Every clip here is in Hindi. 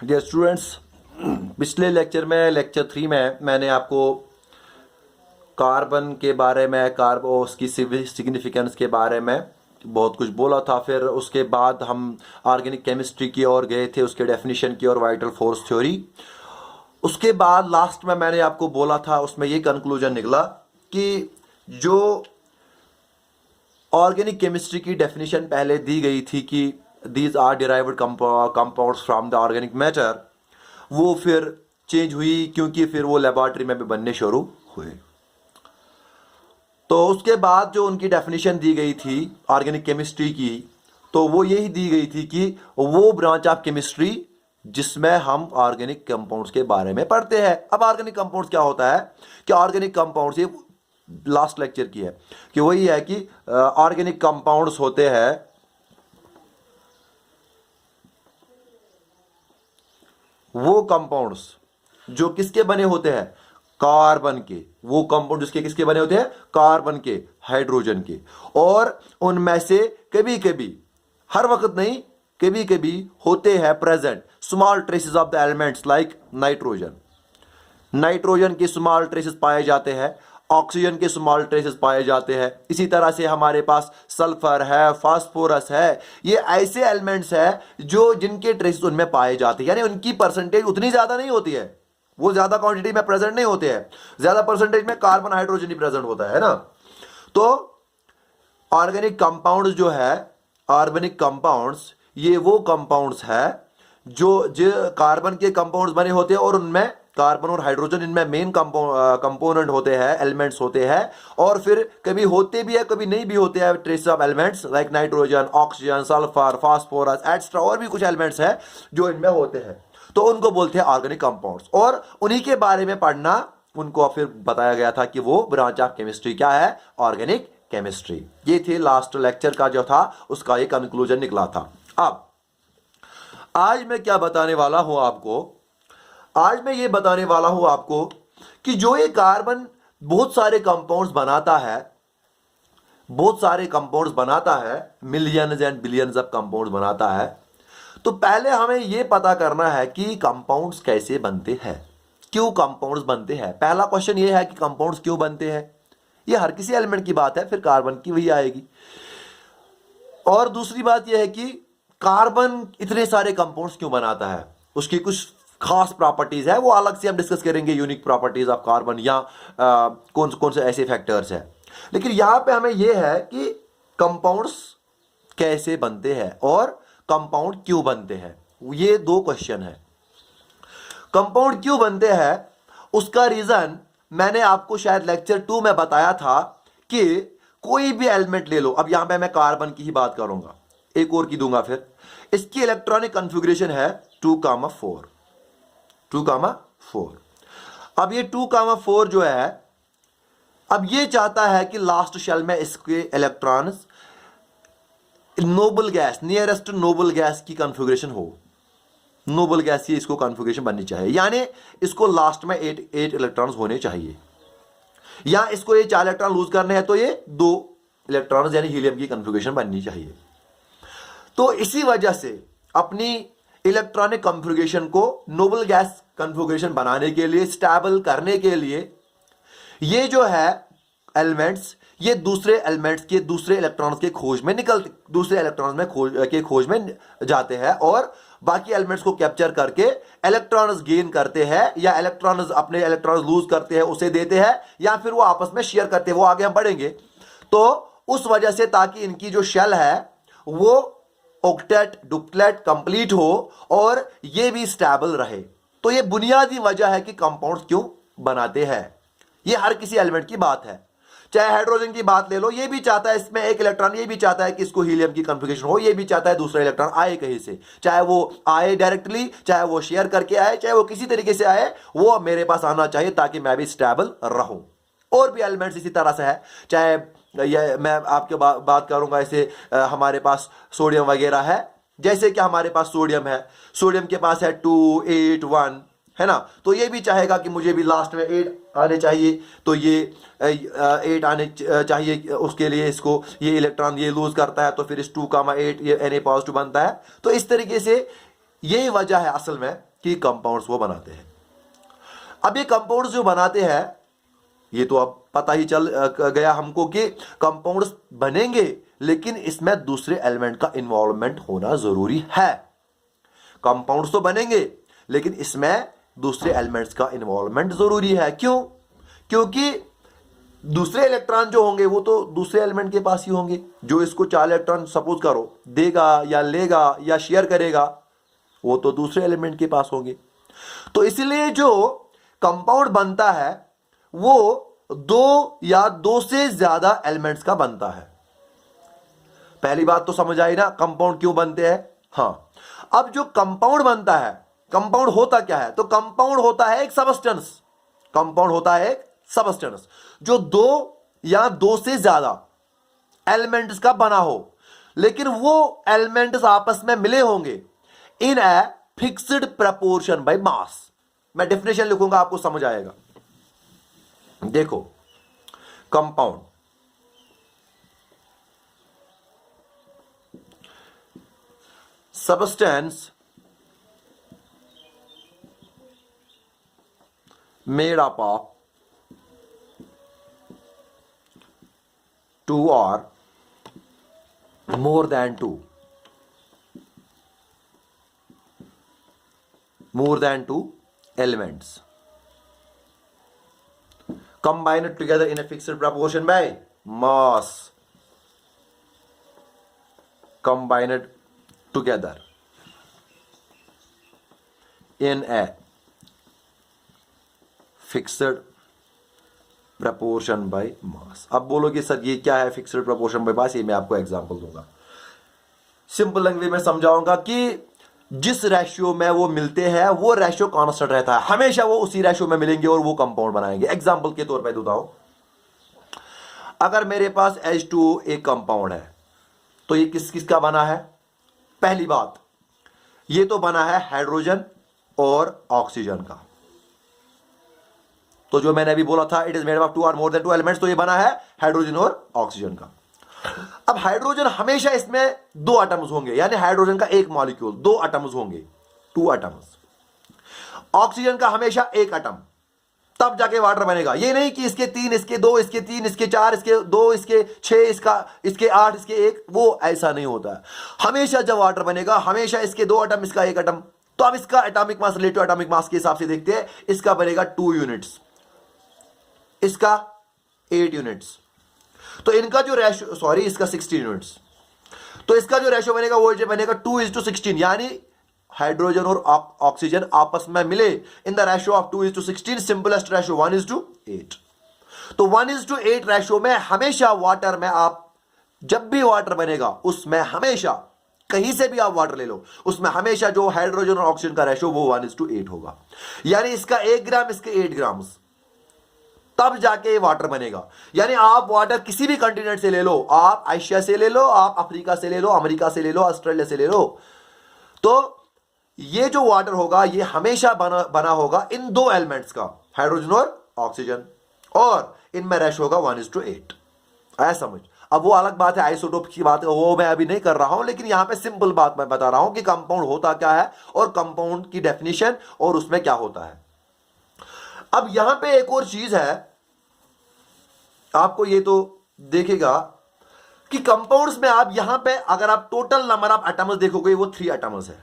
डियर स्टूडेंट्स, पिछले लेक्चर में लेक्चर 3 में मैंने आपको कार्बन के बारे में उसकी सिग्निफिकेंस के बारे में बहुत कुछ बोला था। फिर उसके बाद हम ऑर्गेनिक केमिस्ट्री की ओर गए थे, उसके डेफिनेशन की और वाइटल फोर्स थ्योरी। उसके बाद लास्ट में मैंने आपको बोला था, उसमें ये कंक्लूजन निकला कि जो ऑर्गेनिक केमिस्ट्री की डेफिनेशन पहले दी गई थी कि these are derived compounds from the organic matter, वो फिर चेंज हुई क्योंकि फिर वो लेबॉरेटरी में भी बनने शुरू हुए। तो उसके बाद जो उनकी डेफिनेशन दी गई थी ऑर्गेनिक केमिस्ट्री की, तो वो यही दी गई थी कि वो ब्रांच ऑफ केमिस्ट्री जिसमें हम ऑर्गेनिक कंपाउंड्स के बारे में पढ़ते हैं। अब ऑर्गेनिक कंपाउंड्स क्या होता है कि ऑर्गेनिक कंपाउंड्स, ये लास्ट लेक्चर की है कि वही है कि ऑर्गेनिक कंपाउंड्स होते हैं वो कंपाउंड्स जो किसके बने होते हैं, कार्बन के। वो कंपाउंड जिसके किसके बने होते हैं, कार्बन के, हाइड्रोजन के। और उनमें से कभी कभी, हर वक्त नहीं, कभी कभी होते हैं present small traces of the elements like nitrogen. Nitrogen के स्मॉल ट्रेसेस पाए जाते हैं, ऑक्सीजन के स्मॉल ट्रेसेस पाए जाते हैं। इसी तरह से हमारे पास सल्फर है, फास्फोरस है। ये ऐसे एलिमेंट्स हैं जो जिनके ट्रेसेस उनमें पाए जाते हैं, यानी उनकी परसेंटेज उतनी ज्यादा नहीं होती है, वो ज्यादा क्वांटिटी में प्रेजेंट नहीं होते हैं। ज्यादा परसेंटेज में कार्बन हाइड्रोजन ही प्रेजेंट होता है ना। तो ऑर्गेनिक कंपाउंड्स जो है, ऑर्गेनिक कंपाउंड्स, ये वो कंपाउंड्स है जो कार्बन के कंपाउंड्स बने होते हैं और उनमें कार्बन और हाइड्रोजन इनमें मेन कंपोनेंट होते हैं, एलिमेंट्स होते हैं। और फिर कभी होते भी है, कभी नहीं भी होते हैं trace of elements like nitrogen, oxygen, sulphur, phosphorus extra, और भी कुछ एलिमेंट्स हैं जो इनमें होते हैं। तो उनको बोलते हैं ऑर्गेनिक कंपाउंड्स, और उन्हीं के बारे में पढ़ना उनको फिर बताया गया था कि वो ब्रांच ऑफ केमिस्ट्री क्या है, ऑर्गेनिक केमिस्ट्री। ये थे लास्ट लेक्चर का जो था उसका ये कंक्लूजन निकला था। अब आज मैं क्या बताने वाला हूं आपको, आज मैं ये बताने वाला हूं आपको कि जो ये कार्बन बहुत सारे कंपाउंड्स बनाता है, बहुत सारे कंपाउंड्स बनाता है, millions and billions of compounds बनाता है। तो पहले हमें यह पता करना है कि कंपाउंड्स कैसे बनते हैं, क्यों कंपाउंड्स बनते हैं। पहला क्वेश्चन यह है कि कंपाउंड्स क्यों बनते हैं। यह हर किसी एलिमेंट की बात है, फिर कार्बन की वही आएगी। और दूसरी बात यह है कि कार्बन इतने सारे कंपाउंड्स क्यों बनाता है, उसकी कुछ खास प्रॉपर्टीज है, वो अलग से हम डिस्कस करेंगे, यूनिक प्रॉपर्टीज ऑफ कार्बन, या कौन कौन से ऐसे फैक्टर्स हैं। लेकिन यहां पे हमें यह है कि कंपाउंड्स कैसे बनते हैं और कंपाउंड क्यों बनते हैं। ये दो क्वेश्चन है। कंपाउंड क्यों बनते हैं उसका रीजन मैंने आपको शायद लेक्चर 2 में बताया था कि कोई भी एलिमेंट ले लो। अब यहां पे मैं कार्बन की ही बात करूंगा, एक और की दूंगा। फिर इसकी इलेक्ट्रॉनिक कॉन्फ़िगरेशन है 2,4, 2,4। अब ये 2,4 जो है, अब ये चाहता है कि लास्ट शेल में इसके electrons noble gas, nearest noble gas की कॉन्फ़िगरेशन हो। नोबल गैस की इसको कॉन्फ़िगरेशन बननी चाहिए, यानी इसको लास्ट में 8 इलेक्ट्रॉन्स होने चाहिए। या इसको ये 4 इलेक्ट्रॉन लूज करने हैं तो ये 2 इलेक्ट्रॉन्स यानी हीलियम की कॉन्फ़िगरेशन बननी चाहिए। तो इसी वजह से अपनी इलेक्ट्रॉनिक कॉन्फ़िगरेशन को नोबल गैस कॉन्फ़िगरेशन बनाने के लिए, स्टेबल करने के लिए, ये जो है एलिमेंट्स, ये दूसरे एलिमेंट्स के दूसरे इलेक्ट्रॉन्स के खोज में निकलते, दूसरे इलेक्ट्रॉन्स में खोज में जाते हैं और बाकी एलिमेंट्स को कैप्चर करके इलेक्ट्रॉन्स गेन करते हैं, या इलेक्ट्रॉन्स अपने इलेक्ट्रॉन्स लूज करते हैं उसे देते हैं, या फिर वो आपस में शेयर करते हैं। वो आगे हम बढ़ेंगे। तो उस वजह से ताकि इनकी जो शेल है वो ऑक्टेट, डुप्लेट कंप्लीट हो और ये भी स्टेबल रहे। तो ये बुनियादी वजह है कि कंपाउंड्स क्यों बनाते हैं। ये हर किसी एलिमेंट की बात है। चाहे हाइड्रोजन की बात ले लो, ये भी चाहता है इसमें एक इलेक्ट्रॉन, ये भी चाहता है कि इसको हीलियम की कॉन्फ़िगरेशन हो, ये भी चाहता है दूसरा इलेक्ट्रॉन आए कहीं से, चाहे वो आए डायरेक्टली, चाहे वो शेयर करके आए, चाहे वो किसी तरीके से आए, वो मेरे पास आना चाहिए ताकि मैं भी स्टेबल रहूं। और भी एलिमेंट्स इसी तरह से है। चाहे ये मैं आपके बात करूंगा, ऐसे हमारे पास सोडियम वगैरह है। जैसे कि हमारे पास सोडियम है, सोडियम के पास है 2, 8, 1, है ना। तो ये भी चाहेगा कि मुझे भी लास्ट में 8 आने चाहिए, तो ये 8 आने चाहिए। उसके लिए इसको ये इलेक्ट्रॉन ये लूज करता है, तो फिर इस 2,8 ये Na पॉजिटिव बनता है। तो इस तरीके से यही वजह है असल में कि कंपाउंड्स वो बनाते हैं। अब ये कंपाउंड्स जो बनाते हैं, ये तो अब पता ही चल गया हमको कि कंपाउंड्स बनेंगे, लेकिन इसमें दूसरे एलिमेंट का इन्वॉल्वमेंट होना जरूरी है। कंपाउंड्स तो बनेंगे, लेकिन इसमें दूसरे एलिमेंट्स का इन्वॉल्वमेंट जरूरी है। क्यों? क्योंकि दूसरे इलेक्ट्रॉन जो होंगे वो तो दूसरे एलिमेंट के पास ही होंगे। जो इसको 4 इलेक्ट्रॉन सपोज करो देगा या लेगा या शेयर करेगा, वो तो दूसरे एलिमेंट के पास होंगे। तो इसलिए जो कंपाउंड बनता है वो 2 या 2 से ज्यादा एलिमेंट्स का बनता है। पहली बात तो समझ आई ना, कंपाउंड क्यों बनते हैं। हां, अब जो कंपाउंड बनता है, कंपाउंड होता क्या है? तो कंपाउंड होता है एक सबस्टेंस। कंपाउंड होता है एक सबस्टेंस जो 2 या 2 से ज्यादा एलिमेंट्स का बना हो, लेकिन वो एलिमेंट्स आपस में मिले होंगे in a fixed proportion by mass. मैं डेफिनेशन लिखूंगा, आपको समझ आएगा। देखो, compound substance made up of 2 or more than 2 elements combined together in a fixed proportion by mass. Combined together in a fixed proportion by मास। अब बोलोगे सर ये क्या है फिक्स्ड प्रपोर्शन बाय मास? ये मैं आपको एग्जांपल दूंगा, सिंपल लैंग्वेज में समझाऊंगा कि जिस रेशियो में वो मिलते हैं वो रेशियो कांस्टेंट रहता है, हमेशा वो उसी रेशियो में मिलेंगे और वो कंपाउंड बनाएंगे। एग्जांपल के तौर पे देता हूं, अगर मेरे पास H2O एक कंपाउंड है तो ये किस किस का बना है? पहली बात, ये तो बना है हाइड्रोजन और ऑक्सीजन का। तो जो मैंने अभी बोला था इट इज मेड ऑफ 2 और मोर देन 2 एलिमेंट्स, तो ये बना है हाइड्रोजन और ऑक्सीजन का। अब हाइड्रोजन हमेशा इसमें 2 एटम्स होंगे, यानी हाइड्रोजन का एक मॉलिक्यूल 2 एटम्स होंगे, 2 एटम्स। ऑक्सीजन का हमेशा 1 एटम, तब जाके वाटर बनेगा। ये नहीं कि इसके 3, इसके 2, इसके 3, इसके 4, इसके 2, इसके 6, इसके 8, इसके 1, वो ऐसा नहीं होता है। हमेशा जब वाटर बनेगा हमेशा इसके 2 एटम, इसका 1 एटम। तो अब इसका atomic mass relative atomic mass के हिसाब से देखते हैं, इसका बनेगा 2 यूनिट्स, इसका 8 यूनिट्स। तो इनका जो रेशियो, सॉरी इसका 16 यूनिट्स, तो इसका जो रेशियो बनेगा वो बनेगा 2:16, यानी हाइड्रोजन और ऑक्सीजन आपस में मिले in the ratio of 2:16, simplest ratio 1:8। तो 1:8 रेशियो में हमेशा वाटर में आप जब भी वाटर बनेगा उसमें हमेशा कहीं से भी आप वाटर ले लो, उसमें हमेशा जो हाइड्रोजन और ऑक्सीजन का रेशियो वो 1:8 होगा। यानी इसका 1 ग्राम, इसके 8 ग्राम, तब जाके वाटर बनेगा। यानी आप वाटर किसी भी कंटिनेंट से ले लो, आप एशिया से ले लो, आप अफ्रीका से ले लो, अमेरिका से ले लो, ऑस्ट्रेलिया से ले लो, तो ये जो वाटर होगा ये हमेशा बना होगा इन 2 एलिमेंट्स का, हाइड्रोजन और ऑक्सीजन, और इनमें रेशियो होगा 1:8। आया समझ? अब वो अलग बात है, आइसोटोप की बात है, वो मैं अभी नहीं कर रहा हूं, लेकिन यहां पे सिंपल बात मैं बता रहा हूं कि कंपाउंड होता क्या है और कंपाउंड की डेफिनेशन और उसमें क्या होता है। अब यहां पे एक और चीज है, आपको ये तो देखेगा कि कंपाउंड्स में आप यहां पे अगर आप टोटल नंबर ऑफ एटम्स देखोगे वो 3 एटम्स है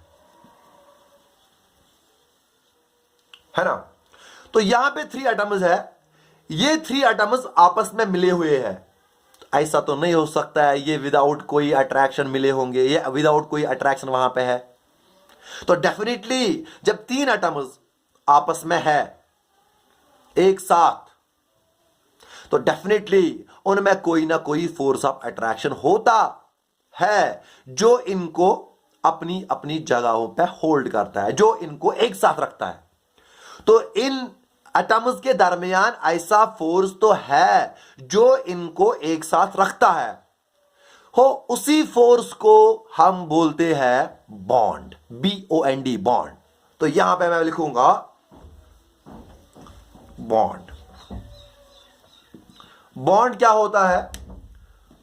ना। तो यहां पे 3 एटम्स है, ये 3 एटम्स आपस में मिले हुए हैं। ऐसा तो नहीं हो सकता है ये विदाउट कोई अट्रैक्शन मिले होंगे, ये विदाउट कोई अट्रैक्शन वहां पे है। तो डेफिनेटली जब 3 एटम्स आपस में है एक साथ, तो डेफिनेटली उनमें कोई ना कोई फोर्स ऑफ अट्रैक्शन होता है जो इनको अपनी अपनी जगहों पे होल्ड करता है, जो इनको एक साथ रखता है। तो इन एटम्स के दरमियान ऐसा फोर्स तो है जो इनको एक साथ रखता है, हो उसी फोर्स को हम बोलते हैं बॉन्ड, BOND, बॉन्ड। तो यहां पे मैं लिखूंगा बॉन्ड। बॉन्ड क्या होता है?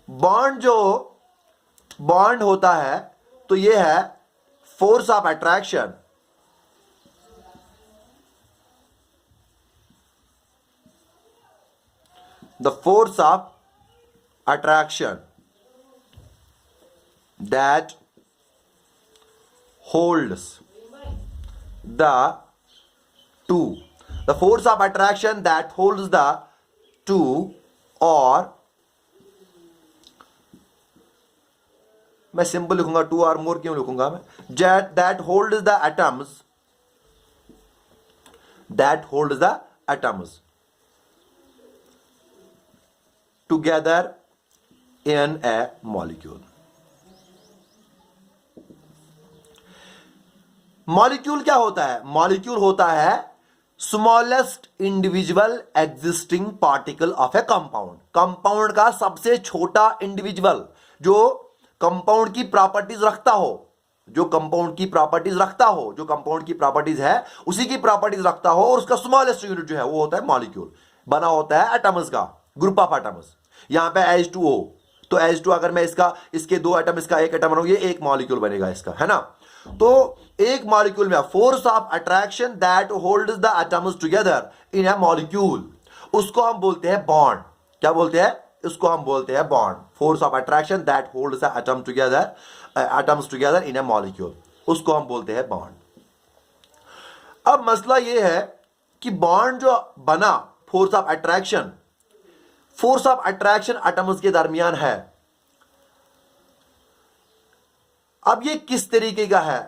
बॉन्ड जो बॉन्ड होता है तो यह है force of attraction the force of attraction that holds the two, the force of attraction that holds the two, और मैं सिंपल लिखूंगा, टू आर मोर क्यों लिखूंगा मैं, that holds the atoms, that holds the atoms together in A molecule. Molecule क्या होता है? मॉलिक्यूल होता है smallest individual existing particle of A compound. Compound का सबसे छोटा इंडिविजुअल जो कंपाउंड की प्रॉपर्टीज रखता हो, जो कंपाउंड की प्रॉपर्टीज रखता हो, जो कंपाउंड की प्रॉपर्टीज है उसी की प्रॉपर्टीज रखता हो, और उसका स्मॉलेस्ट यूनिट जो है वो होता है मॉलिक्यूल। बना होता है एटम्स का, ग्रुप ऑफ एटम्स। यहां पे H2O, तो H2 अगर मैं इसके दो एटम, इसका एक एटम बनाऊं, ये एक मॉलिक्यूल बनेगा इसका, है ना। तो एक मॉलिक्यूल में force of attraction that holds the atoms together in A molecule, उसको हम बोलते हैं बॉन्ड। क्या बोलते हैं? उसको हम बोलते हैं bond. Force of attraction that holds the atoms together in A molecule, उसको हम बोलते हैं बॉन्ड। अब मसला यह है कि बॉन्ड जो बना, फोर्स ऑफ अट्रैक्शन एटम्स के दरमियान है। अब ये किस तरीके का है,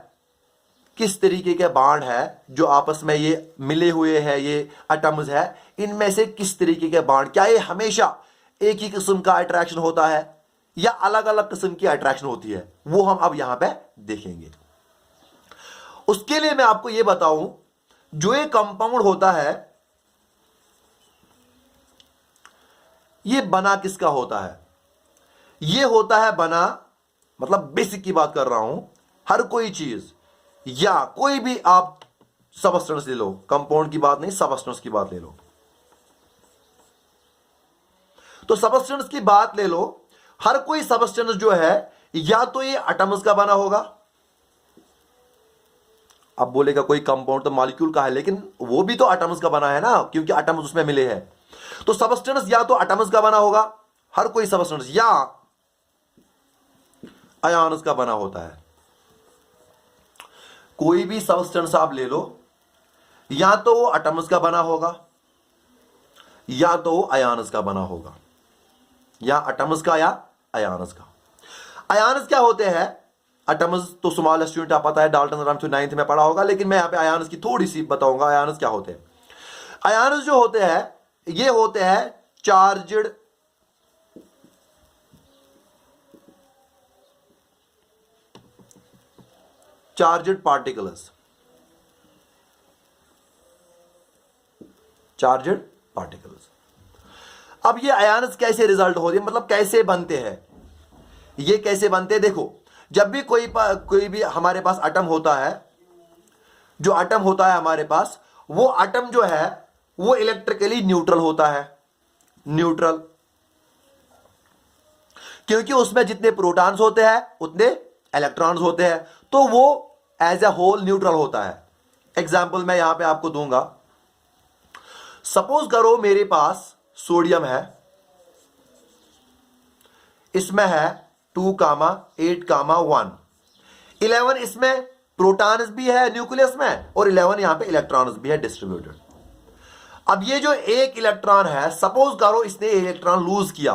किस तरीके के बॉन्ड है जो आपस में ये मिले हुए हैं, ये एटम्स है, इनमें से किस तरीके के बॉन्ड, क्या ये हमेशा एक ही किस्म का अट्रैक्शन होता है या अलग अलग किस्म की अट्रैक्शन होती है, वो हम अब यहां पे देखेंगे। उसके लिए मैं आपको यह बताऊं, जो ये कंपाउंड होता है ये बना किसका होता है? ये होता है बना, मतलब बेसिक की बात कर रहा हूं, हर कोई चीज या कोई भी आप सबस्टेंस ले लो, कंपाउंड की बात नहीं, सबस्टेंस की बात ले लो। तो सबस्टेंस की बात ले लो, हर कोई सबस्टेंस जो है या तो ये एटम्स का बना होगा। अब बोलेगा कोई कंपाउंड तो मॉलिक्यूल का है, लेकिन वो भी तो एटम्स का बना है ना, क्योंकि एटम्स उसमें मिले हैं। तो सबस्टेंस या तो एटम्स का बना होगा, हर कोई सबस्टेंस, या आयन्स का बना होता है। कोई भी सबस्टेंस आप ले लो, या तो वो एटम्स का बना होगा या तो वो आयन्स का बना होगा, या एटम्स का या आयन्स का। आयन्स क्या होते हैं? एटम्स तो स्मॉलेस्ट यूनिट आप पता है, डाल्टन राम 9th में पढ़ा होगा, लेकिन मैं यहां पे आयन्स की थोड़ी सी बताऊंगा। आयन्स क्या होते हैं? आयन्स जो होते हैं ये होते हैं चार्जड पार्टिकल्स, चार्जड पार्टिकल्स। अब ये आयन्स कैसे रिजल्ट होते हैं, मतलब कैसे बनते हैं, ये कैसे बनते हैं? देखो, जब भी कोई भी हमारे पास एटम होता है, जो एटम होता है हमारे पास, वो एटम जो है वो इलेक्ट्रिकली न्यूट्रल होता है। न्यूट्रल क्योंकि उसमें जितने प्रोटॉन्स होते हैं उतने इलेक्ट्रॉन्स होते हैं, तो वो एज ए होल न्यूट्रल होता है। एग्जाम्पल मैं यहां पे आपको दूंगा। सपोज करो मेरे पास सोडियम है, इसमें है 2, 8, 1, 11 इसमें प्रोटॉन्स भी है न्यूक्लियस में, और 11 यहां पे इलेक्ट्रॉन्स भी है डिस्ट्रीब्यूटेड। अब ये जो एक इलेक्ट्रॉन है, सपोज करो इसने इलेक्ट्रॉन लूज किया।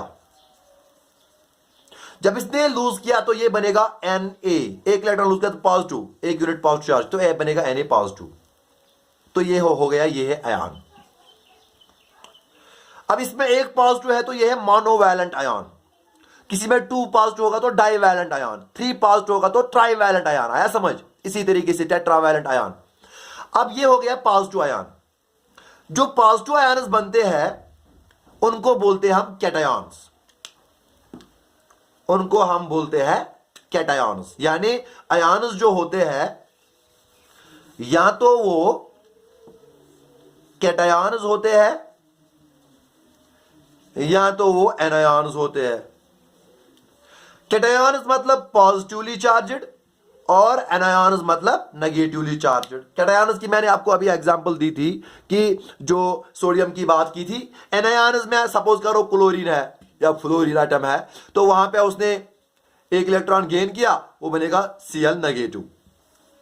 जब इसने लूज किया तो ये बनेगा Na, एक इलेक्ट्रॉन लूज किया तो पॉजिटिव, एक यूनिट पॉजिटिव चार्ज, तो ये बनेगा Na पॉजिटिव। तो ये हो गया, ये है आयन। अब इसमें एक पॉजिटिव है तो ये है मोनोवैलेंट आयन। किसी में 2 पॉजिटिव होगा तो डाइवैलेंट आयन, 3 पॉजिटिव होगा तो ट्राइवैलेंट आयन। आया समझ? इसी तरीके से टेट्रावैलेंट आयन। अब ये हो गया पॉजिटिव आयन। जो पॉजिटिव आयन्स बनते हैं उनको बोलते हैं हम कैटायंस, उनको हम बोलते हैं कैटायंस। यानी आयन्स जो होते हैं या तो वो कैटायंस होते हैं या तो वो एनायंस होते हैं। कैटायंस मतलब पॉजिटिवली चार्जड, और एनायंस मतलब नेगेटिवली चार्ज। कैटायंस की मैंने आपको अभी एग्जांपल दी थी कि जो सोडियम की बात की थी। एनायंस में सपोज करो क्लोरीन है या फ्लोरीन एटम है, तो वहां पे उसने एक इलेक्ट्रॉन गेन किया, वो बनेगा Cl नेगेटिव,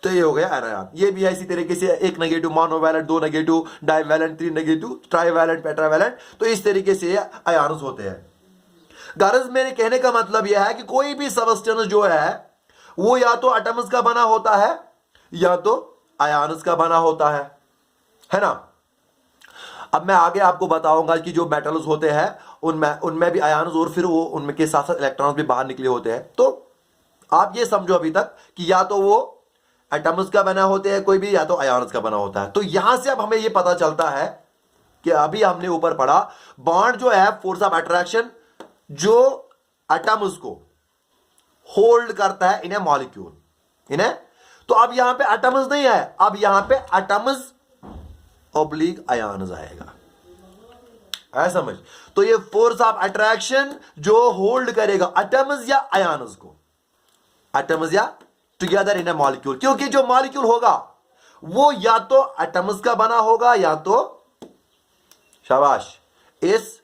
तो ये हो गया एनायन। ये भी है इसी तरीके से, एक नेगेटिव मोनोवैलेंट, दो नेगेटिव, डाइवैलेंट, तीन नेगेटिव, ट्राइवैलेंट, पेट्रावैलेंट, तो इस तरीके से आयन्स होते हैं। गारज मेरे कहने का मतलब यह है कि कोई भी सबस्टेंस जो है वो या तो एटम्स का बना होता है या तो आयन्स का बना होता है ना। अब मैं आगे आपको बताऊंगा कि जो मेटल्स होते हैं उनमें भी आयन्स और फिर वो उनमें के साथ साथ इलेक्ट्रॉन्स भी बाहर निकले होते हैं। तो आप ये समझो अभी तक कि या तो वो एटम्स का बना होते हैं कोई भी, या तो आयन्स का बना होता है। तो यहां से अब हमें ये पता चलता है कि अभी हमने ऊपर पढ़ा बॉन्ड जो है फोर्स ऑफ अट्रैक्शन जो एटम्स को होल्ड करता है इन ए मॉलिक्यूल इन्हें। तो अब यहां पे एटम्स नहीं है, अब यहां पे एटम्स ऑब्लिक आयन्स आएगा, है समझ। तो ये फोर्स ऑफ अट्रैक्शन जो होल्ड करेगा एटम्स या आयन्स को, एटम्स या टुगेदर इन ए मॉलिक्यूल, क्योंकि जो मॉलिक्यूल होगा वो या तो एटम्स का बना होगा या तो शाबाश इस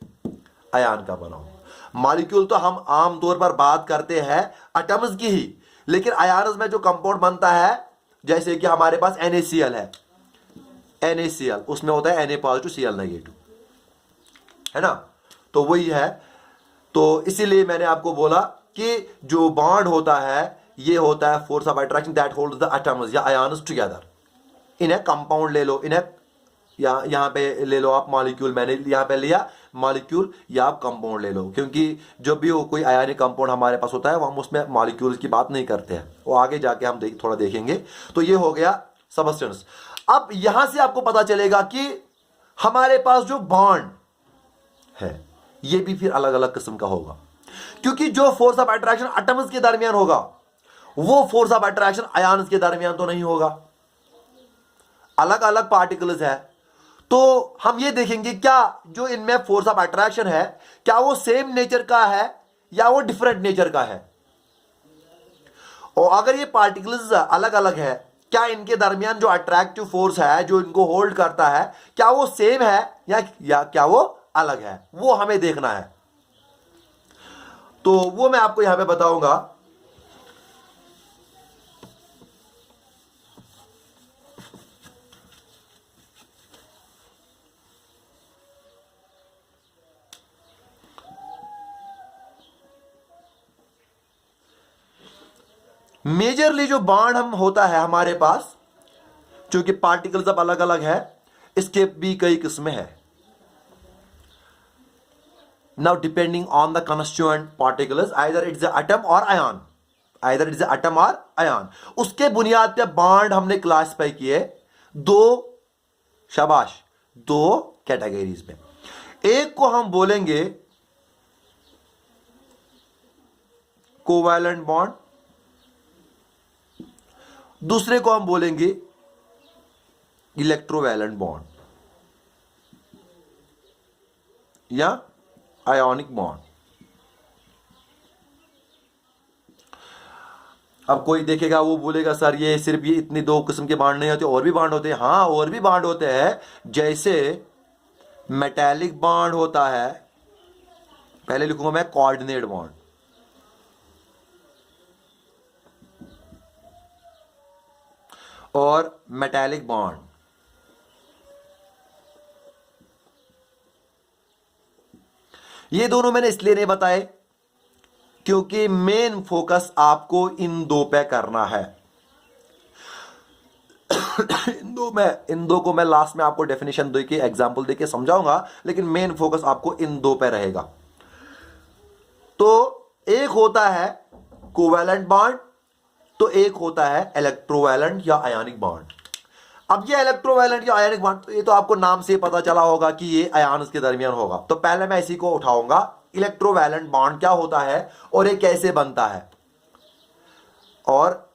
आयन का बना होगा। मॉलिक्यूल तो हम आमतौर पर बात करते हैं एटम्स की ही, लेकिन आयन्स में जो कंपाउंड बनता है, जैसे कि हमारे पास NaCl है, NaCl उसमें होता है Na पॉजिटिव Cl नेगेटिव, है ना। तो वही है। तो इसीलिए मैंने आपको बोला कि जो बॉन्ड होता है ये होता है force of attraction that holds the atoms या आयन्स टुगेदर। इन्हें कंपाउंड ले लो, इन्हें यहां पे ले लो आप मॉलिक्यूल, मैंने यहां पे लिया मॉलिक्यूल, या आप कंपाउंड ले लो, क्योंकि जब भी वो कोई आयनिक कंपाउंड हमारे पास होता है वो हम उसमें मॉलिक्यूल्स की बात नहीं करते हैं, वो आगे जाके हम थोड़ा देखेंगे। तो ये हो गया सबस्टेंस। अब यहां से आपको पता चलेगा कि हमारे पास जो बॉन्ड है ये भी फिर अलग अलग किस्म का होगा, क्योंकि जो फोर्स ऑफ अट्रैक्शन एटम्स के दरमियान होगा वो फोर्स ऑफ अट्रैक्शन आयन्स के दरमियान तो नहीं होगा, अलग अलग पार्टिकल्स है। तो हम ये देखेंगे क्या जो इनमें फोर्स ऑफ अट्रैक्शन है क्या वो सेम नेचर का है या वो डिफरेंट नेचर का है, और अगर ये पार्टिकल्स अलग अलग है क्या इनके दरमियान जो अट्रैक्टिव फोर्स है जो इनको होल्ड करता है क्या वो सेम है या क्या वो अलग है, वो हमें देखना है। तो वो मैं आपको यहां पे बताऊंगा। मेजरली जो बॉन्ड हम होता है हमारे पास, क्योंकि पार्टिकल्स अब अलग अलग है, इसके भी कई किस्में हैं। Now depending on the constituent particles either it's atom और आयन, आइदर इट्स एटम और आयन, उसके बुनियाद पे बॉन्ड हमने क्लासिफाई किए दो, शाबाश, दो कैटेगरीज में। एक को हम बोलेंगे कोवैलेंट बॉन्ड, दूसरे को हम बोलेंगे इलेक्ट्रोवैलेंट बॉन्ड या आयोनिक बॉन्ड। अब कोई देखेगा वो बोलेगा सर ये सिर्फ ये इतनी दो किस्म के बॉन्ड नहीं होते, और भी बॉन्ड होते हैं। हाँ और भी बॉन्ड होते हैं, जैसे मेटालिक बॉन्ड होता है, पहले लिखूंगा मैं कोऑर्डिनेट बॉन्ड, और मेटालिक बॉन्ड। ये दोनों मैंने इसलिए नहीं बताए क्योंकि मेन फोकस आपको इन दो पे करना है। इन दो को मैं लास्ट में आपको डेफिनेशन दे के एग्जाम्पल दे के समझाऊंगा, लेकिन मेन फोकस आपको इन दो पे रहेगा। तो एक होता है कोवैलेंट बॉन्ड, तो एक होता है इलेक्ट्रोवैलेंट या आयनिक बॉन्ड। अब ये इलेक्ट्रोवैलेंट या आयनिक बॉन्ड, तो ये तो आपको नाम से पता चला होगा कि ये आयन्स के दरमियान होगा। तो पहले मैं इसी को उठाऊंगा, इलेक्ट्रोवैलेंट बॉन्ड क्या होता है और ये कैसे बनता है, और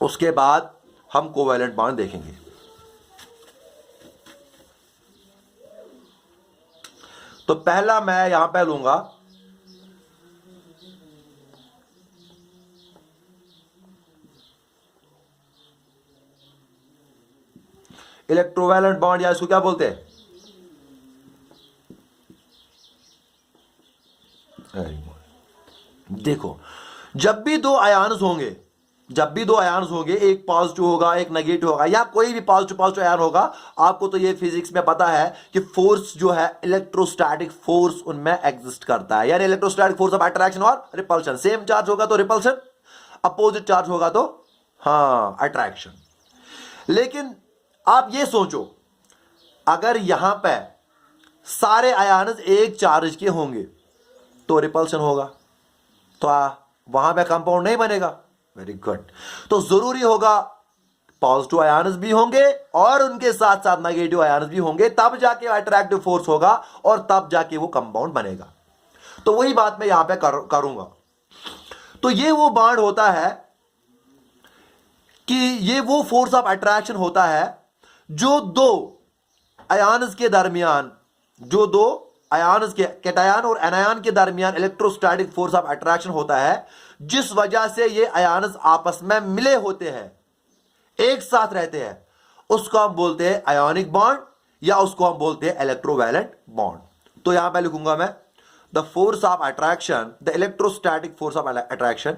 उसके बाद हम कोवैलेंट बॉन्ड देखेंगे। तो पहला मैं यहां पे लूंगा इलेक्ट्रोवैलेंट बॉन्ड, या इसको क्या बोलते हैं, देखो जब भी दो आयन्स होंगे, जब भी दो आयन्स होंगे, एक पॉजिटिव होगा एक नेगेटिव होगा, या कोई भी पॉजिटिव पॉजिटिव आयन होगा, आपको तो ये फिजिक्स में पता है कि फोर्स जो है इलेक्ट्रोस्टैटिक फोर्स उनमें एग्जिस्ट करता है, यानी इलेक्ट्रोस्टैटिक फोर्स ऑफ अट्रैक्शन और रिपल्शन। सेम चार्ज होगा तो रिपल्शन, अपोजिट चार्ज होगा तो हाँ अट्रैक्शन। लेकिन आप ये सोचो, अगर यहां पे सारे आयन्स एक चार्ज के होंगे तो रिपल्शन होगा, तो वहां पे कंपाउंड नहीं बनेगा। Very good. तो जरूरी होगा पॉजिटिव आयन्स भी होंगे और उनके साथ साथ नेगेटिव आयन्स भी होंगे, तब जाके अट्रैक्टिव फोर्स होगा और तब जाके वो कंपाउंड बनेगा। तो वही बात मैं यहां पे करूंगा। तो ये वो बॉन्ड होता है कि ये वो फोर्स ऑफ अट्रैक्शन होता है जो दो आयन्स के दरमियान, जो दो आयन्स के कैटायन और एनायन के दरमियान इलेक्ट्रोस्टैटिक फोर्स ऑफ अट्रैक्शन होता है, जिस वजह से ये आयन्स आपस में मिले होते हैं, एक साथ रहते हैं, उसको हम बोलते हैं आयोनिक बॉन्ड या उसको हम बोलते हैं इलेक्ट्रोवैलेंट बॉन्ड। तो यहां पे लिखूंगा मैं the force of attraction, the electrostatic force of attraction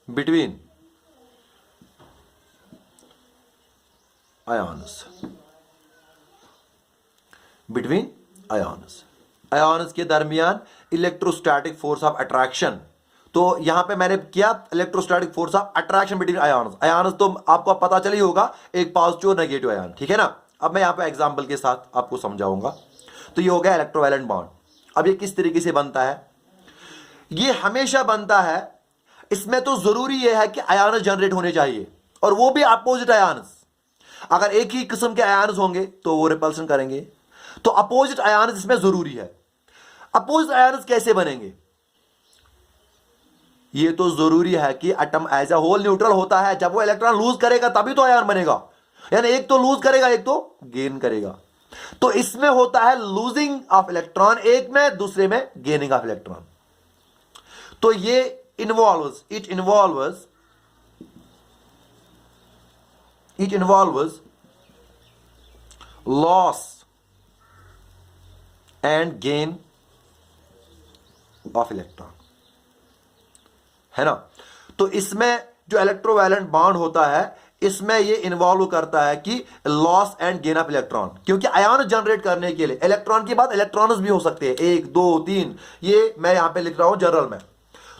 between ions, between ions, ions के दरमियान इलेक्ट्रोस्टैटिक फोर्स ऑफ अट्रैक्शन। तो यहां पे मैंने किया electrostatic force of attraction between ions. Ions तो आपको पता चल ही होगा, एक पॉजिटिव और नेगेटिव आयन, ठीक है ना। अब मैं यहां पे एग्जांपल के साथ आपको समझाऊंगा। तो ये हो गया इलेक्ट्रोवैलेंट बॉन्ड। अब ये किस तरीके से बनता है, ये हमेशा बनता है, इसमें तो जरूरी यह है कि आयन्स जनरेट होने चाहिए और वो भी अपोजिट आयन्स। अगर एक ही किस्म के आयन्स होंगे तो वो रिपल्शन करेंगे, तो अपोजिट आयन्स इसमें जरूरी है। अपोजिट आयन्स कैसे बनेंगे, ये तो जरूरी है कि atom as a whole neutral होता है, जब वो इलेक्ट्रॉन लूज करेगा तभी तो आयन बनेगा, यानी एक तो लूज करेगा एक तो गेन करेगा। तो इसमें होता है लूजिंग ऑफ इलेक्ट्रॉन, एक में, दूसरे में गेनिंग ऑफ इलेक्ट्रॉन। तो ये it involves loss and gain of electron, है ना। तो इसमें जो इलेक्ट्रोवैलेंट बॉन्ड होता है, इसमें ये इन्वॉल्व करता है कि loss and gain of electron, क्योंकि आयन जनरेट करने के लिए इलेक्ट्रॉन के बाद इलेक्ट्रॉन्स भी हो सकते हैं, 1 2 3, ये मैं यहां पे लिख रहा हूं जनरल में।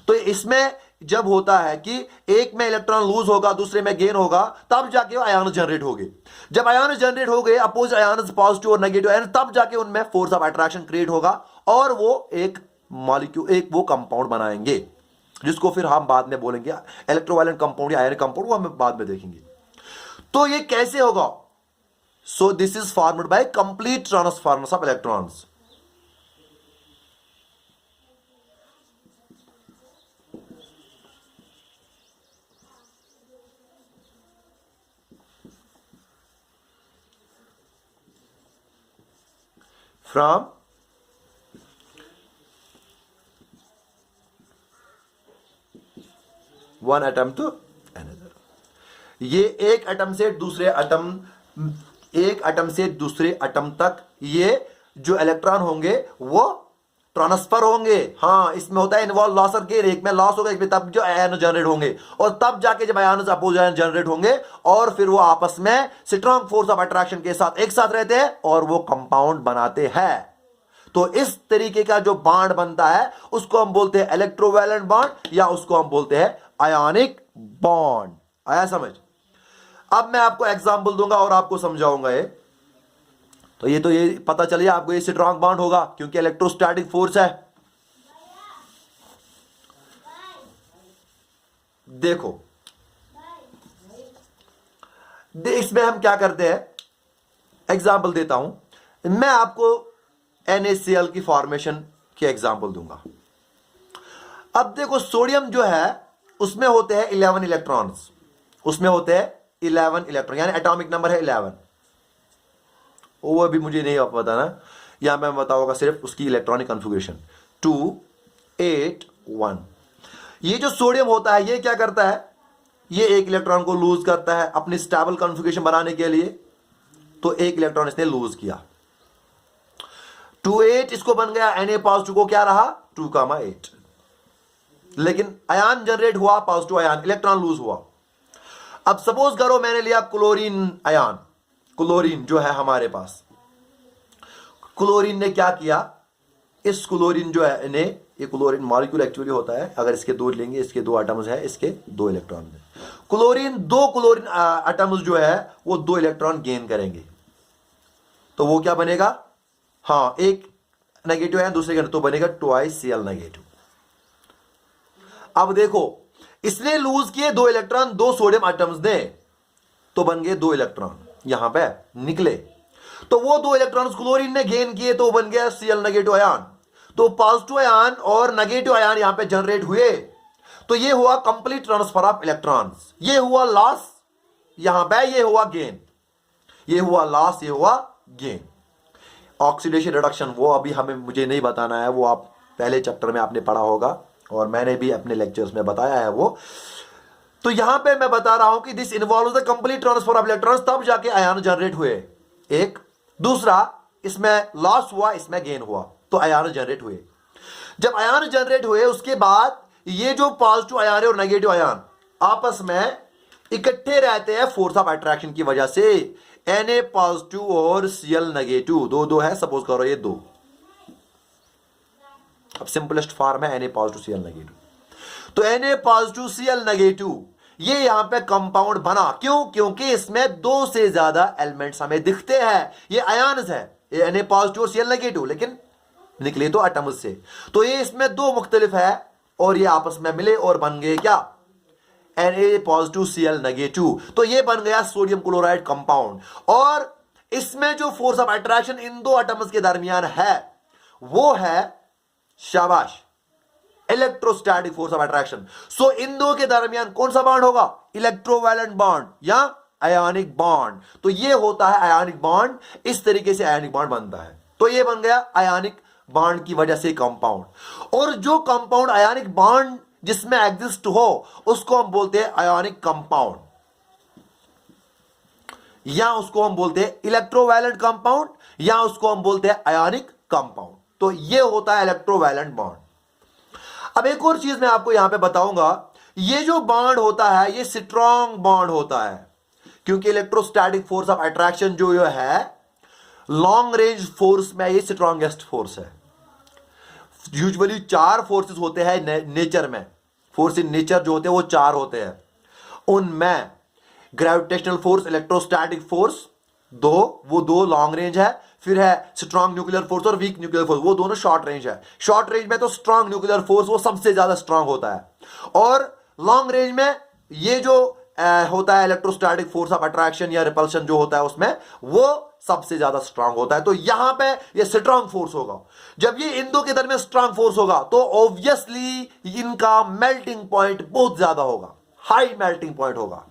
तो इसमें जब होता है कि एक में इलेक्ट्रॉन लूज होगा दूसरे में गेन होगा, तब जाके आयन जनरेट होंगे। जब आयन जनरेट हो गए, अपोजिट आयन पॉजिटिव और नेगेटिव आयन, तब जाके उनमें फोर्स ऑफ अट्रैक्शन क्रिएट होगा और वो एक मॉलिक्यूल, एक वो कंपाउंड बनाएंगे, जिसको फिर हम बाद में बोलेंगे इलेक्ट्रोवैलेंट कंपाउंड या आयनिक कंपाउंड, वो हम बाद में देखेंगे। तो ये कैसे होगा, so this is formed by complete transformation of electrons. From one atom to another, ये एक एटम से दूसरे एटम, एक एटम से दूसरे एटम तक ये जो इलेक्ट्रॉन होंगे वो ट्रांसफर होंगे। हाँ, इसमें होता है इन्वॉल्व लॉस और गेन, एक में लॉस होगा, एक में तब जो आयन जनरेट होंगे, और तब जाके जब आयन अपोजिट आयन जनरेट होंगे और फिर वो आपस में स्ट्रॉन्ग फोर्स ऑफ अट्रैक्शन के साथ एक साथ रहते हैं और वो कंपाउंड बनाते हैं। तो इस तरीके का जो बॉन्ड बनता है उसको हम बोलते हैं इलेक्ट्रोवैलेंट बॉन्ड या उसको हम बोलते हैं आयोनिक बॉन्ड। आया समझ। अब मैं आपको एग्जांपल दूंगा और आपको समझाऊंगा ये। तो ये पता चलिए आपको, ये स्ट्रॉन्ग बॉन्ड होगा क्योंकि इलेक्ट्रोस्टैटिक फोर्स है। देखो इसमें हम क्या करते हैं, एग्जांपल देता हूं मैं आपको, NaCl की फॉर्मेशन की एग्जांपल दूंगा। अब देखो सोडियम जो है उसमें होते हैं 11 इलेक्ट्रॉन्स, उसमें होते हैं 11 इलेक्ट्रॉन, यानी एटॉमिक नंबर है 11। वो अभी मुझे नहीं पता ना, यहां मैं बताऊंगा सिर्फ उसकी इलेक्ट्रॉनिक कॉन्फ़िगरेशन 281। ये जो सोडियम होता है ये क्या करता है, ये एक इलेक्ट्रॉन को लूज करता है अपनी स्टेबल कॉन्फ़िगरेशन बनाने के लिए, तो एक इलेक्ट्रॉन इसने लूज किया। 28 इसको बन गया, Na पॉजिटिव को क्या रहा 2,8, लेकिन आयन जनरेट हुआ, पॉजिटिव आयन, इलेक्ट्रॉन लूज हुआ। अब सपोज करो मैंने लिया क्लोरीन आयन, क्लोरीन जो है हमारे पास, क्लोरीन ने क्या किया, इस क्लोरीन जो है ने, ये क्लोरीन मॉलिक्यूल एक्चुअली होता है, अगर इसके दो लेंगे, इसके दो एटम्स है, इसके दो इलेक्ट्रॉन है, क्लोरीन दो क्लोरीन एटम्स जो है वो दो इलेक्ट्रॉन गेन करेंगे, तो वो क्या बनेगा, हाँ एक नेगेटिव है दूसरे का, तो बनेगा ट्वाइस Cl नेगेटिव। अब देखो इसने लूज किए दो इलेक्ट्रॉन दो सोडियम एटम्स ने, तो बन गए दो इलेक्ट्रॉन यहां पे निकले, तो वो दो इलेक्ट्रॉन्स क्लोरीन ने गेन किए तो बन गया Cl नेगेटिव आयन। तो पॉजिटिव आयन और नेगेटिव आयन यहां पे जनरेट हुए, तो ये हुआ कंप्लीट ट्रांसफर ऑफ इलेक्ट्रॉन्स, ये हुआ लॉस यहां पे, ये हुआ गेन, ये हुआ लॉस, ये हुआ गेन। ऑक्सीडेशन रिडक्शन वो अभी हमें मुझे नहीं बताना है, वो आप पहले चैप्टर में आपने पढ़ा होगा और मैंने भी अपने लेक्चर्स में बताया है वो। तो यहां पे मैं बता रहा हूं कि this involves the complete transfer of electrons, तब जाके आयन जनरेट हुए। एक दूसरा इसमें लॉस हुआ, इसमें गेन हुआ, तो आयन जनरेट हुए। जब आयन जनरेट हुए उसके बाद ये जो पॉजिटिव आयन है और नेगेटिव आयन आपस में इकट्ठे रहते हैं फोर्स ऑफ अट्रैक्शन की वजह से। Na पॉजिटिव और Cl नेगेटिव, दो दो है, सपोज करो ये दो, अब सिंपलेस्ट फॉर्म है Na पॉजिटिव Cl नेगेटिव, तो Na पॉजिटिव Cl नेगेटिव ये यहां पे कंपाउंड बना, क्यों, क्योंकि इसमें दो से ज्यादा एलिमेंट्स हमें दिखते हैं, ये आयन्स है, ये Na पॉजिटिव और Cl नेगेटिव, लेकिन निकले तो एटम्स से, तो ये इसमें दो मुख्तलिफ है और ये आपस में मिले और बन गए क्या Na पॉजिटिव Cl नेगेटिव, तो ये बन गया सोडियम क्लोराइड कंपाउंड। और इसमें जो फोर्स ऑफ अट्रैक्शन इन दो एटम्स के दरमियान है वो है, शाबाश, इलेक्ट्रोस्टैटिक फोर्स ऑफ अट्रैक्शन। सो इन दो के दरमियान कौन सा बॉन्ड होगा, इलेक्ट्रोवैलेंट बॉन्ड या आयोनिक बॉन्ड, तो ये होता है आयोनिक बॉन्ड, इस तरीके से आयोनिक बॉन्ड बनता है, तो ये बन गया आयोनिक बॉन्ड की वजह से कंपाउंड। और जो कंपाउंड आयोनिक बॉन्ड जिसमें एग्जिस्ट हो उसको हम बोलते हैं आयोनिक कंपाउंड, या उसको हम बोलते हैं इलेक्ट्रोवैलेंट कंपाउंड, या उसको हम बोलते हैं आयोनिक कंपाउंड। तो ये होता है इलेक्ट्रोवैलेंट बॉन्ड। अब एक और चीज मैं आपको यहां पे बताऊंगा, ये जो बॉन्ड होता है ये स्ट्रॉन्ग बॉन्ड होता है, क्योंकि इलेक्ट्रोस्टैटिक फोर्स ऑफ अट्रैक्शन जो है लॉन्ग रेंज फोर्स में ये स्ट्रॉन्गेस्ट फोर्स है। यूजुअली चार फोर्सेस होते हैं नेचर में, फोर्स इन नेचर जो होते हैं वो चार होते हैं, उनमें ग्रेविटेशनल फोर्स, इलेक्ट्रोस्टैटिक फोर्स दो, वो दो लॉन्ग रेंज है, फिर है स्ट्रॉन्ग न्यूक्लियर फोर्स और वीक न्यूक्लियर फोर्स, वो दोनों शॉर्ट रेंज है। शॉर्ट रेंज में तो स्ट्रॉन्ग न्यूक्लियर फोर्स वो सबसे ज्यादा स्ट्रॉन्ग होता है, और लॉन्ग रेंज में ये जो होता है इलेक्ट्रोस्टैटिक फोर्स ऑफ अट्रैक्शन या रिपल्शन जो होता है उसमें वो सबसे ज्यादा स्ट्रांग होता है। तो यहां पे ये स्ट्रांग फोर्स होगा। जब ये इन दो के दरमियान स्ट्रांग फोर्स होगा तो ऑब्वियसली इनका मेल्टिंग पॉइंट बहुत ज्यादा होगा, हाई मेल्टिंग पॉइंट होगा।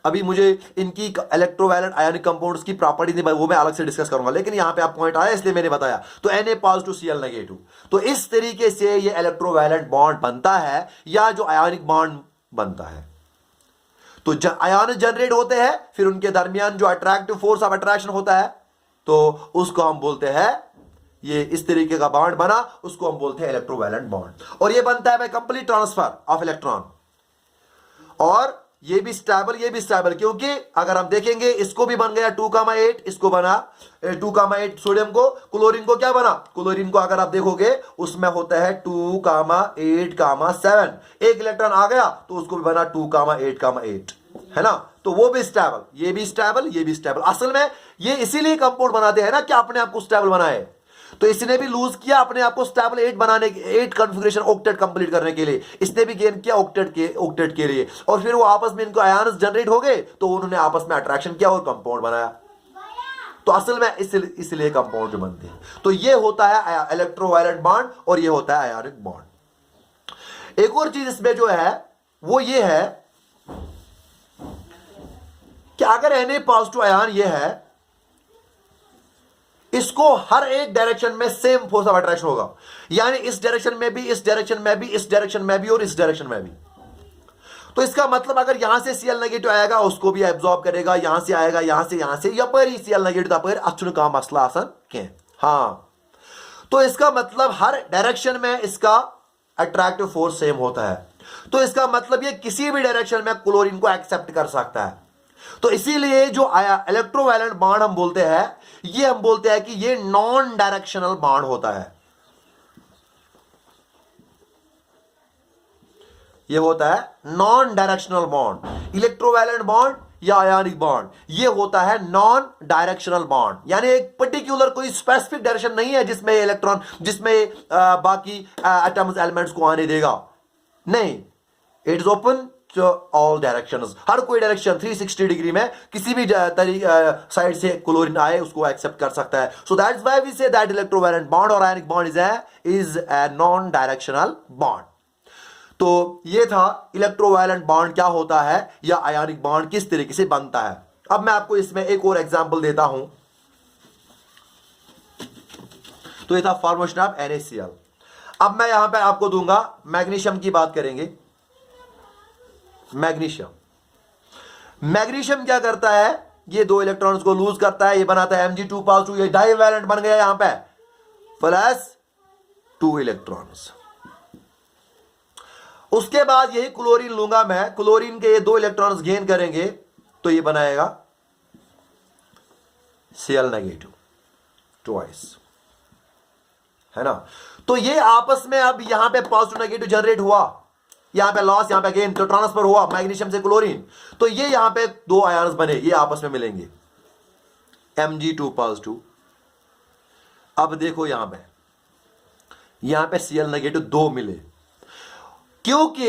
अभी मुझे इनकी इलेक्ट्रोवैलेंट आयनिक कंपाउंड्स की प्रॉपर्टी नहीं, वो मैं अलग से डिस्कस करूंगा, लेकिन यहां पे आप पॉइंट आया इसलिए मैंने बताया। तो Na पॉजिटिव Cl नेगेटिव, तो इस तरीके से ये इलेक्ट्रोवैलेंट बॉन्ड बनता है या जो आयनिक बॉन्ड बनता है। तो आयन जनरेट होते हैं, फिर उनके दरमियान जो अट्रैक्टिव फोर्स ऑफ अट्रैक्शन होता है तो उसको हम बोलते हैं, ये इस तरीके का बॉन्ड बना, उसको हम बोलते हैं इलेक्ट्रोवैलेंट बॉन्ड। और ये बनता है by complete transfer of electron. और ये भी स्टेबल, ये भी स्टेबल, क्योंकि अगर हम देखेंगे इसको भी बन गया 2,8, इसको बना 2,8 सोडियम को, क्लोरीन को क्या बना, क्लोरीन को अगर आप देखोगे उसमें होता है 2,8,7, एक इलेक्ट्रॉन आ गया तो उसको भी बना 2,8,8, है ना। तो वो भी स्टेबल, ये भी स्टेबल, ये भी स्टेबल। असल में ये इसीलिए कंपाउंड बनाते हैं ना कि अपने आप को स्टेबल बनाए। तो इसने भी लूज किया अपने आप को स्टेबल 8 बनाने, 8 कॉन्फ़िगरेशन ऑक्टेट कंप्लीट करने के लिए, इसने भी गेन किया ऑक्टेट के लिए, और फिर वो आपस में इनको आयन्स जनरेट हो गए तो उन्होंने आपस में अट्रैक्शन किया और कंपाउंड बनाया। तो असल में इसलिए कंपाउंड जो बनते हैं। तो ये होता है इलेक्ट्रोवैलेंट बॉन्ड और ये होता है आयनिक बॉन्ड। एक और चीज इसमें जो है वो ये है कि अगर Na पॉजिटिव आयन ये है इसको हर एक डायरेक्शन में सेम फोर्स ऑफ अट्रैक्शन होगा, यानी इस डायरेक्शन में भी, इस डायरेक्शन में भी, इस डायरेक्शन में भी और इस डायरेक्शन में भी। तो इसका मतलब अगर यहां से Cl नेगेटिव आएगा उसको भी एब्जॉर्ब करेगा, यहां से आएगा, यहां से यपरी Cl नेगेटिव तपर अच्छुन का मसला आसान के। हाँ, तो इसका मतलब हर डायरेक्शन में इसका अट्रैक्टिव फोर्स सेम होता है। तो इसका मतलब ये किसी भी डायरेक्शन में क्लोरीन को एक्सेप्ट कर सकता है। तो इसीलिए जो इलेक्ट्रोवैलेंट बॉन्ड हम बोलते हैं, ये हम बोलते हैं कि ये नॉन डायरेक्शनल बॉन्ड होता है। ये होता है non directional bond. Electrovalent bond या आयनिक बॉन्ड ये होता है नॉन डायरेक्शनल बॉन्ड, यानी एक पर्टिकुलर कोई स्पेसिफिक डायरेक्शन नहीं है जिसमें इलेक्ट्रॉन, जिसमें बाकी एटम्स एलिमेंट्स को आने देगा, नहीं, it is open to all directions. हर कोई डायरेक्शन 360 डिग्री में किसी भी साइड से क्लोरीन आए उसको एक्सेप्ट कर सकता है। So that's why we say that electrovalent bond और ionic bond is a non directional bond. तो ये था इलेक्ट्रोवैलेंट बॉन्ड क्या होता है या आयनिक बॉन्ड किस तरीके से बनता है। अब मैं आपको इसमें एक और एग्जांपल देता हूं। तो ये था फॉर्मेशन ऑफ NaCl। अब मैं यहां पे आपको दूंगा, मैग्नीशियम की बात करेंगे। मैग्नीशियम क्या करता है, ये दो इलेक्ट्रॉन्स को लूज करता है, ये बनाता है Mg2+2, ये डाइवैलेंट बन गया यहां पे प्लस 2 इलेक्ट्रॉन्स। उसके बाद यही क्लोरीन लूंगा मैं, क्लोरीन के ये 2 इलेक्ट्रॉन्स गेन करेंगे तो ये बनाएगा Cl नेगेटिव ट्वाइस, है ना। तो ये आपस में अब यहां पे पॉजिटिव नेगेटिव जनरेट हुआ, यहां पे लॉस, यहां पे गेन, तो ट्रांसफर हुआ मैग्नीशियम से क्लोरीन। तो ये यहां पे 2 आयन्स बने, ये आपस में मिलेंगे Mg2+2। अब देखो यहां पे Cl नेगेटिव 2 मिले, क्योंकि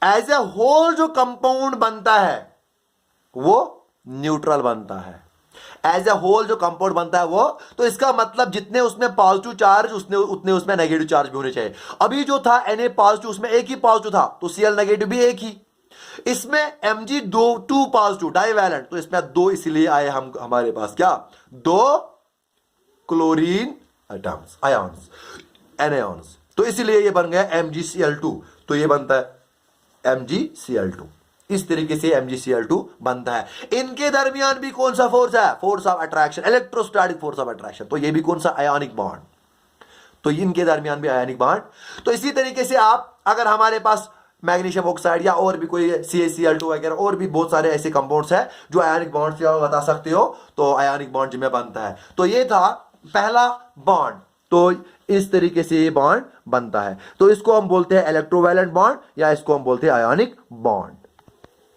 एज ए होल जो कंपाउंड बनता है वो न्यूट्रल बनता है। एज ए होल जो कंपाउंड बनता है वो, तो इसका मतलब जितने उसमें पॉजिटिव चार्ज उतने उसमें नेगेटिव चार्ज भी होने चाहिए। अभी जो था Na पॉजिटिव, उसमें एक ही पॉजिटिव था, तो Cl नेगेटिव भी एक ही। इसमें Mg2 पॉजिटिव डाइवैलेंट, तो इसमें 2 इसलिए आए हमारे पास क्या, 2 क्लोरीन एटम्स, आयन्स, एनायॉन्स। तो इसलिए ये बन गया MgCl2। तो ये बनता है MgCl2। इस तरीके से MgCl2 बनता है। इनके दरमियान भी कौन सा फोर्स है, force of attraction, electrostatic force of attraction. तो ये भी कौन सा, आयनिक बॉन्ड। तो इनके दरमियान भी आयनिक बॉन्ड। तो इसी तरीके से आप, अगर हमारे पास मैग्नीशियम ऑक्साइड या और भी कोई CaCl2 वगैरह और भी बहुत सारे ऐसे कंपाउंड्स हैं जो आयनिक बॉन्ड से बता सकते हो, तो आयनिक बॉन्ड जिनमें बनता है। तो ये था पहला बॉन्ड। तो इस तरीके से ये बॉन्ड बनता है। तो इसको हम बोलते हैं इलेक्ट्रोवैलेंट बॉन्ड या इसको हम बोलते हैं आयनिक बॉन्ड।